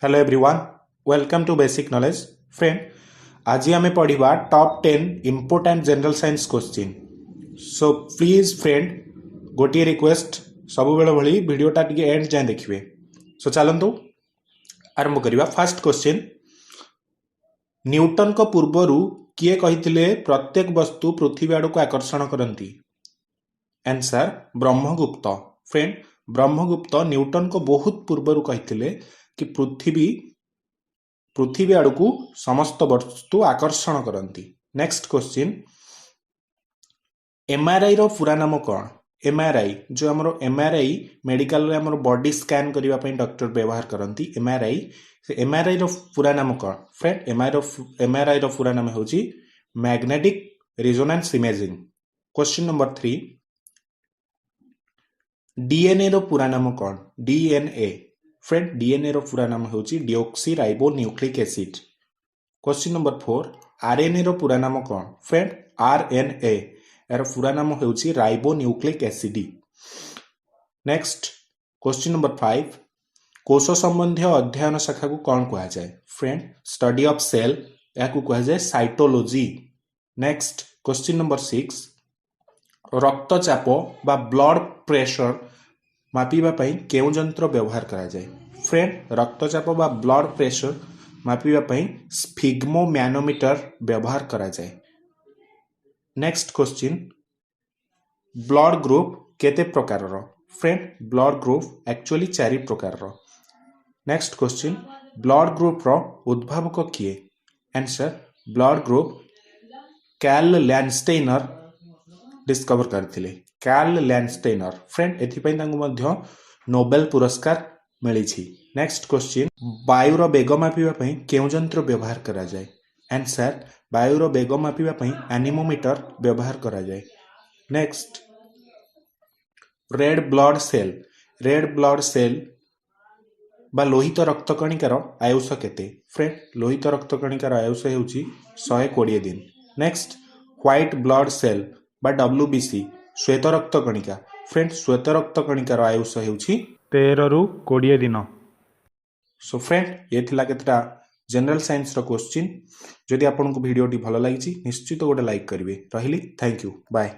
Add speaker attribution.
Speaker 1: Hello everyone, welcome to basic knowledge. Friend, आज आम पढ़ा top 10 important general science question. So please friend, गोटे request, सब बेले भली वीडियोटा टिके एंड जाए देखिए। सो चलतु आरंभ करवा। फर्स्ट क्वेश्चन, न्यूटन को पूर्वर किए कही प्रत्येक वस्तु पृथ्वी आड़ को आकर्षण करती? Answer Brahmagupta. Friend, Brahmagupta Newton को बहुत पूर्वर कही कि पृथ्वी आड़ को समस्त वस्तु आकर्षण करती। नेक्स्ट क्वेश्चन, एमआरआई रो पूरा नाम कौन? एमआरआई जो आम एमआरआई मेडिकल रे आम बॉडी स्कैन करने डॉक्टर व्यवहार करती। एमआरआई रो पूरा नाम कौन? फ्रेंड, एमआरआई रो पूरा नाम होची magnetic resonance imaging. Question number 3, DNA रो पूरा नाम कौन? डीएनए, फ्रेंड, डीएनए रो पूरा नाम होची deoxy ribo nucleic acid. Question number 4, RNA रो पूरा नाम कौन? फ्रेंड, आरएनए यार पूरा नाम होची ribo nucleic acid. Next question number 5, कोश संबंधी अध्ययन शाखा को कौन कहा जाए? फ्रेंड, स्टडी ऑफ सेल या कहा जाए साइटोलॉजी। नेक्स्ट क्वेश्चन नंबर 6, रक्तचाप बा ब्लड प्रेशर मापिबा पई केउ यंत्र व्यवहार करा जाए? फ्रेंड, रक्तचाप बा ब्लड प्रेशर मापिबा पई स्फिग्मोमैनोमीटर व्यवहार करा जाए। नेक्स्ट क्वेश्चन, ब्लड ग्रुप केते प्रकार रो? फ्रेंड, ब्लड ग्रुप एक्चुअली 4 प्रकार रो। नेक्स्ट क्वेश्चन, ब्लड ग्रुप रो उद्भावक किए? Answer blood group Karl Landsteiner discover करथिले। कार्ल लैंडस्टेनर, फ्रेंड, एथिपई तांको मध्य नोबेल पुरस्कार मिली। नेक्स्ट क्वेश्चन, वायुर बेग मापिबा पई केउ यंत्र व्यवहार करा जाए? आंसर वायुर बेग मापिबा पई एनीमोमीटर व्यवहार करा जाए। नेक्स्ट, रेड ब्लड सेल बा लोहित रक्त कणिकार आयुष केते? फ्रेंड, लोहित रक्त कणिकार आयुष हेउची 120 दिन। नेक्स्ट, व्हाइट ब्लड सेल बा डब्ल्यूबीसी श्वेत रक्त कणिका। फ्रेंड, श्वेत रक्त कणिकार आयुष हेउची 13 रु 20 दिन। सो फ्रेंड, ये थिला केतटा जनरल साइंस रो क्वेश्चन। जदि आपनको वीडियोटी भल लागिची निश्चित गोटे लाइक करिवे। रहिली, थैंक यू, बाय।